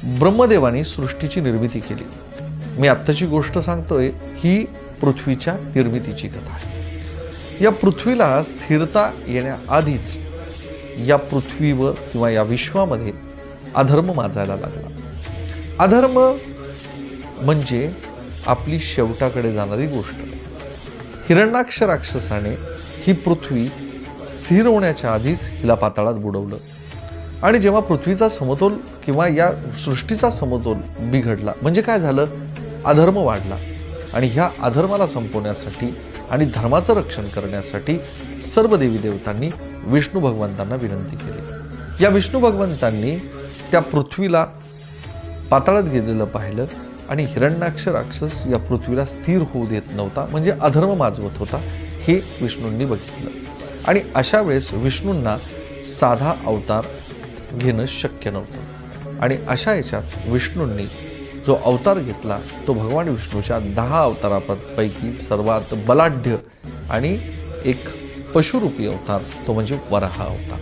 ब्रह्मदेवाने सृष्टीची निर्मिती केली. मी आत्ताची गोष्ट सांगतोय ही पृथ्वीच्या निर्मितीची कथा आहे. या पृथ्वीला स्थिरता येण्याआधीच या पृथ्वीवर किंवा या विश्वामध्ये अधर्म माजायला लागला. अधर्म म्हणजे आपली शेवटाकडे जाणारी गोष्ट. हिरण्याक्ष राक्षसाने ही पृथ्वी स्थिर होण्याच्या आधीच हिला पाताळात बुडवलं आणि जेव्हा पृथ्वीचा समतोल किंवा या सृष्टीचा समतोल बिघडला म्हणजे काय झालं, अधर्म वाढला. आणि ह्या अधर्माला संपवण्यासाठी आणि धर्माचं रक्षण करण्यासाठी सर्व देवी देवतांनी विष्णू भगवंतांना विनंती केली. या विष्णू भगवंतांनी त्या पृथ्वीला पाताळात गेलेलं पाहिलं आणि हिरण्याक्ष राक्षस या पृथ्वीला स्थिर होऊ देत नव्हता, म्हणजे अधर्म माजवत होता, हे विष्णूंनी बघितलं. आणि अशा वेळेस विष्णूंना साधा अवतार घेणं शक्य नव्हतं. आणि अशा याच्यात विष्णूंनी जो अवतार घेतला तो भगवान विष्णूच्या 10 अवतारापैकी सर्वात बलाढ्य आणि एक पशुरूपी अवतार, तो म्हणजे वराह अवतार.